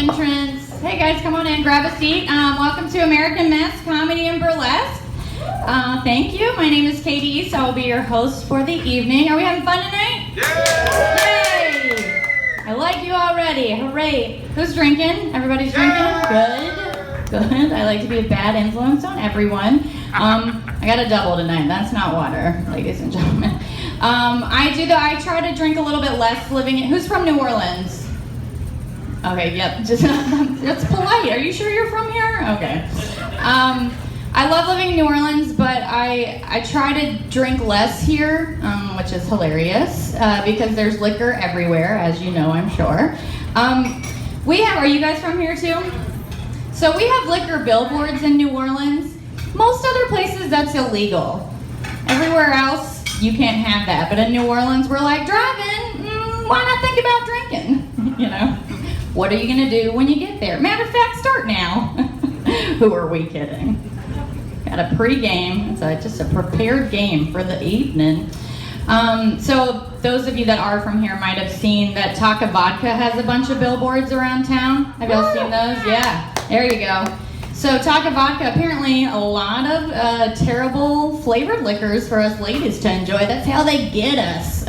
entrance. Hey guys, come on in, grab a seat. Welcome to American Mass Comedy and Burlesque. Thank you. My name is Katie, so I'll be your host for the evening. Are we having fun tonight? Yay! I like you already. Hooray. Who's drinking? Everybody's drinking? Good. I like to be a bad influence on everyone. I got a double tonight. That's not water, ladies and gentlemen. I try to drink a little bit less living in... Who's from New Orleans? Okay, yep. That's polite. Are you sure you're from here? Okay. I love living in New Orleans, but I try to drink less here, which is hilarious, because there's liquor everywhere, as you know, I'm sure. Are you guys from here too? So we have liquor billboards in New Orleans. Most other places, that's illegal. Everywhere else, you can't have that. But in New Orleans, we're like, driving, why not think about drinking? You know? What are you going to do when you get there? Matter of fact, start now. Who are we kidding? Got a pre-game. It's just a prepared game for the evening. So those of you that are from here might have seen that Taka Vodka has a bunch of billboards around town. Have y'all seen those? Yeah, there you go. So Taka Vodka, apparently a lot of terrible flavored liquors for us ladies to enjoy. That's how they get us.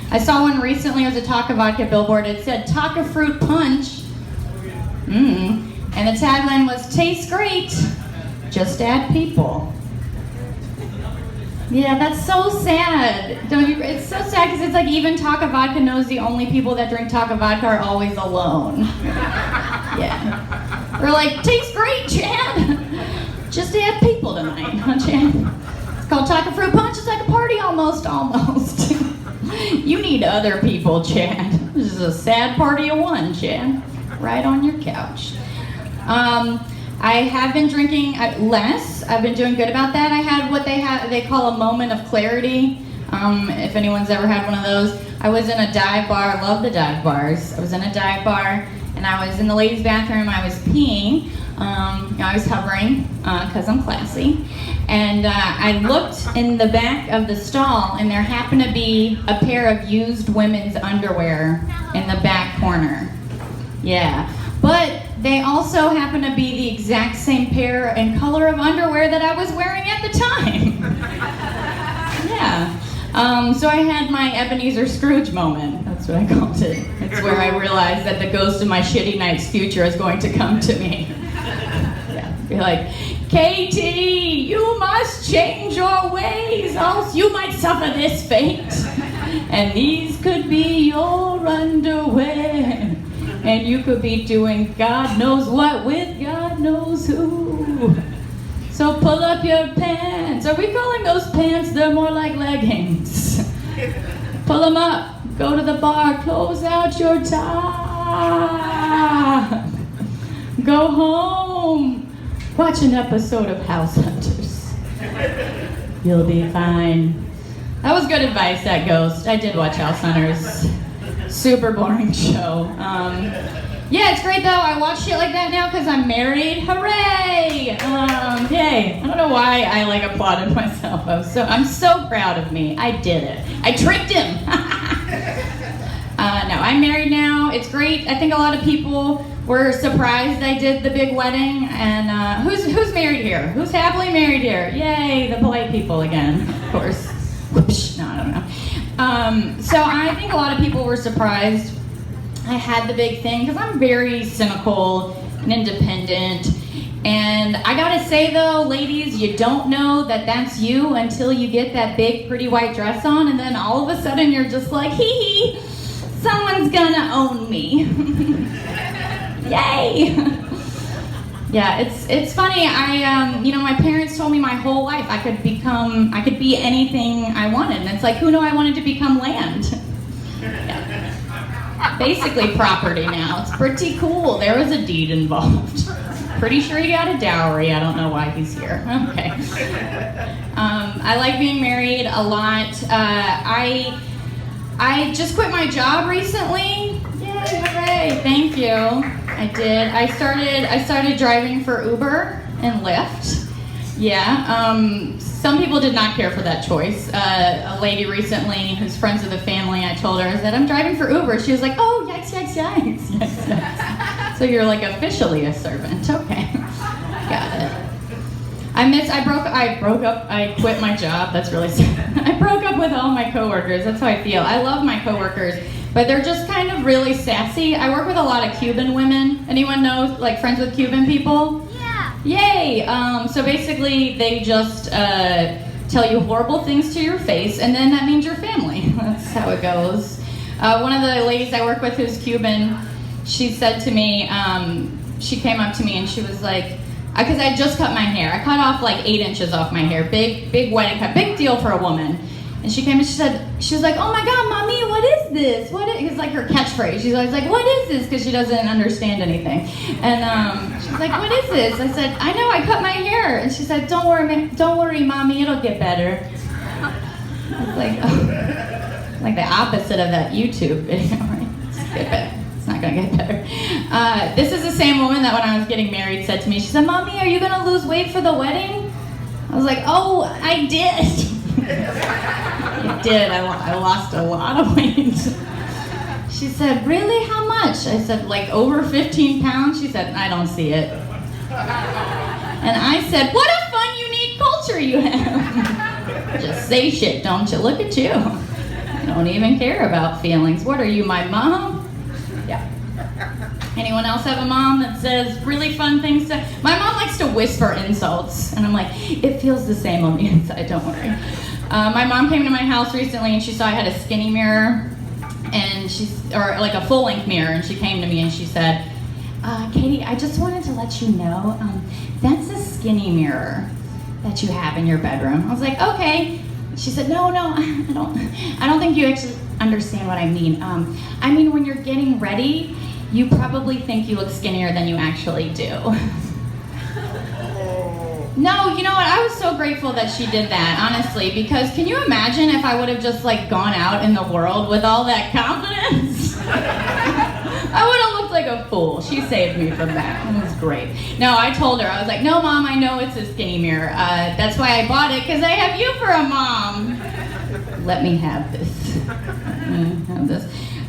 I saw one recently. It was a Taka Vodka billboard. It said Taka Fruit Punch. And the tagline was, tastes great, just add people. Yeah, that's so sad. Don't you? It's so sad because it's like even Taka Vodka knows the only people that drink Taka Vodka are always alone. Yeah. We're like, tastes great, Chad. Just add people tonight, huh, Chad? It's called Taka Fruit Punch. It's like a party almost. You need other people, Chad. This is a sad party of one, Chad. Right on your couch. I have been drinking less. I've been doing good about that. I had what they call a moment of clarity. If anyone's ever had one of those. I was in a dive bar. I love the dive bars. I was in a dive bar, and I was in the ladies' bathroom. I was peeing. I was hovering because I'm classy. And I looked in the back of the stall, and there happened to be a pair of used women's underwear in the back corner. Yeah. But they also happen to be the exact same pair and color of underwear that I was wearing at the time. Yeah. So I had my Ebenezer Scrooge moment. That's what I called it. It's where I realized that the ghost of my shitty night's future is going to come to me. Yeah. Be like, Katie, you must change your ways, else you might suffer this fate. And these could be your underwear. And you could be doing God knows what with God knows who. So pull up your pants. Are we calling those pants? They're more like leggings. Pull them up. Go to the bar. Close out your tie. Go home. Watch an episode of House Hunters. You'll be fine. That was good advice, that ghost. I did watch House Hunters. Super boring show. Yeah, it's great though. I watch shit like that now because I'm married. Hooray! Yay! I don't know why I applauded myself. I'm so proud of me. I did it. I tricked him. No, I'm married now. It's great. I think a lot of people were surprised I did the big wedding. And who's married here? Who's happily married here? Yay! The polite people again, of course. Whoops. No, I don't know. So I think a lot of people were surprised I had the big thing because I'm very cynical and independent. And I gotta say though, ladies, you don't know that that's you until you get that big pretty white dress on, and then all of a sudden you're just like, hee hee, someone's gonna own me. Yay! Yeah, it's funny. My parents told me my whole life I could be anything I wanted. And it's like, who knew I wanted to become land? Yeah. Basically property now. It's pretty cool. There was a deed involved. Pretty sure he got a dowry. I don't know why he's here. Okay. I like being married a lot. I just quit my job recently. Yay, hooray. Thank you. I did. I started driving for Uber and Lyft. Yeah. Some people did not care for that choice. A lady recently who's friends with the family, I told her, I said, I'm driving for Uber. She was like, oh, yikes, yikes, yikes. Yikes, yikes. So you're like officially a servant. Okay. Got it. I quit my job. That's really sad. I broke up with all my coworkers. That's how I feel. I love my coworkers, but they're just kind of really sassy. I work with a lot of Cuban women. Anyone know, like, friends with Cuban people? Yeah. Yay! So basically, they just tell you horrible things to your face, and then that means you're family. That's how it goes. One of the ladies I work with who's Cuban, she said to me, she came up to me and she was like, because I had just cut my hair. I cut off like 8 inches off my hair. Big wedding cut. Big deal for a woman. And she came and she was like, oh my God, mommy, what is this? It's like her catchphrase. She's always like, what is this? Because she doesn't understand anything. And she's like, what is this? I said, I know, I cut my hair. And she said, don't worry, mommy, it'll get better. I was like, oh. Like the opposite of that YouTube video, right? It's get better. It's not gonna get better. This is the same woman that when I was getting married said to me, she said, mommy, are you gonna lose weight for the wedding? I was like, oh, I did. I did. I lost a lot of weight. She said, really? How much? I said, like over 15 pounds. She said, I don't see it. And I said, what a fun, unique culture you have. Just say shit, don't you? Look at you. You don't even care about feelings. What are you, my mom? Yeah. Anyone else have a mom that says really fun things to... My mom likes to whisper insults, and I'm like, it feels the same on the inside, don't worry. My mom came to my house recently, and she saw I had a skinny mirror, and or like a full-length mirror, and she came to me and she said, Katie, I just wanted to let you know, that's a skinny mirror that you have in your bedroom. I was like, okay. She said, no, I don't think you actually understand what I mean. I mean, when you're getting ready, you probably think you look skinnier than you actually do. No, you know what? I was so grateful that she did that, honestly, because can you imagine if I would have just like gone out in the world with all that confidence? I would have looked like a fool. She saved me from that. It was great. No, I told her, I was like, no, Mom, I know it's a skinny mirror. That's why I bought it, because I have you for a mom. Let me have this.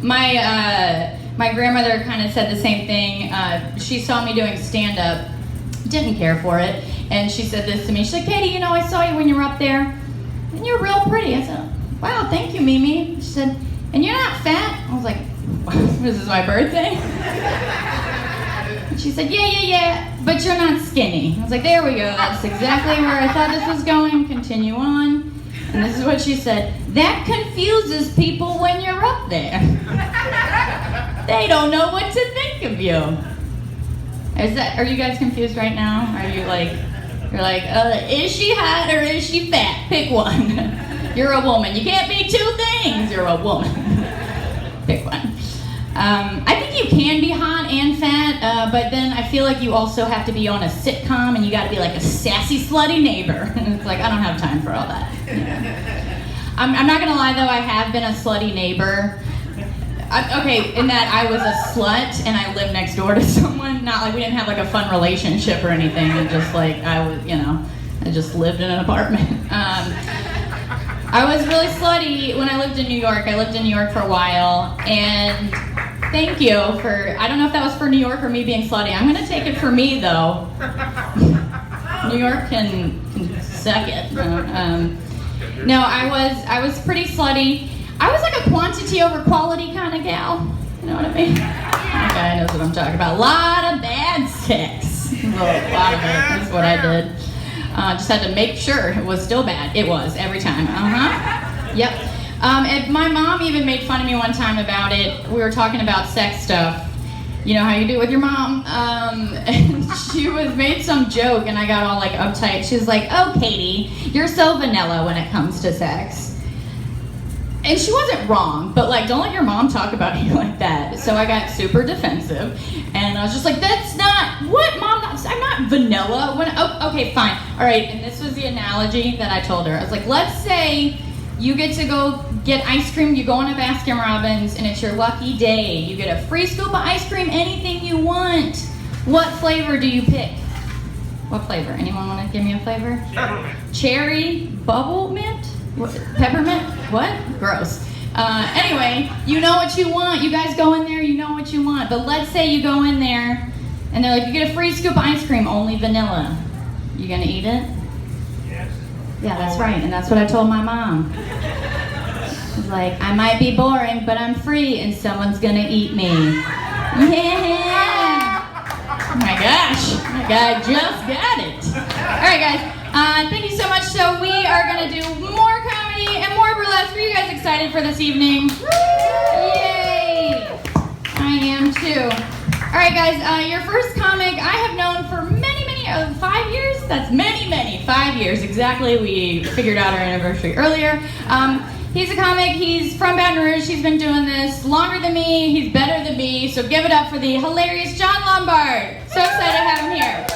My grandmother kind of said the same thing. She saw me doing stand-up, didn't care for it, and she said this to me. She's like, Katie, you know, I saw you when you were up there, and you're real pretty. I said, wow, thank you, Mimi. She said, and you're not fat? I was like, this is my birthday? She said, yeah, but you're not skinny. I was like, there we go. That's exactly where I thought this was going. Continue on. And this is what she said. That confuses people when you're up there. They don't know what to think of you. Are you guys confused right now? Are you like, you're like, is she hot or is she fat? Pick one. You're a woman. You can't be two things. You're a woman. Pick one. I think you can be hot and fat, but then I feel like you also have to be on a sitcom and you got to be like a sassy, slutty neighbor. And it's like, I don't have time for all that. I'm not going to lie, though, I have been a slutty neighbor. In that I was a slut and I lived next door to someone. Not like we didn't have like a fun relationship or anything. And just like I just lived in an apartment. I was really slutty when I lived in New York. I lived in New York for a while, and thank you for, I don't know if that was for New York or me being slutty. I'm going to take it for me, though. New York can suck it. No, I was pretty slutty. I was like a quantity over quality kind of gal. You know what I mean? That guy knows what I'm talking about. A lot of bad sex. A lot of it. That's what I did. Just had to make sure it was still bad. It was, every time. Yep. And my mom even made fun of me one time about it. We were talking about sex stuff. You know how you do it with your mom? And she made some joke, and I got all like uptight. She was like, oh, Katie, you're so vanilla when it comes to sex. And she wasn't wrong, but like, don't let your mom talk about you like that. So I got super defensive, and I was just like, that's not, what, Mom? I'm not vanilla. Okay, fine. All right, and this was the analogy that I told her. I was like, let's say you get to go get ice cream, you go on a Baskin Robbins, and it's your lucky day. You get a free scoop of ice cream, anything you want. What flavor do you pick? What flavor? Anyone want to give me a flavor? Cherry, bubble mint? What? Peppermint? What? Gross. Anyway, you know what you want. You guys go in there, you know what you want. But let's say you go in there and they're like, you get a free scoop of ice cream, only vanilla. You gonna eat it? Yes. Yeah, that's right. And that's what I told my mom. I was like, I might be boring, but I'm free and someone's gonna eat me. Yeah! Oh my gosh, my guy just got it. All right, guys. Thank you so much. So we are going to do more comedy and more burlesque. Are you guys excited for this evening? Yay! I am too. All right, guys. Your first comic I have known for many 5 years. That's many 5 years exactly. We figured out our anniversary earlier. He's a comic. He's from Baton Rouge. He's been doing this longer than me. He's better than me. So give it up for the hilarious John Lombard. So excited to have him here.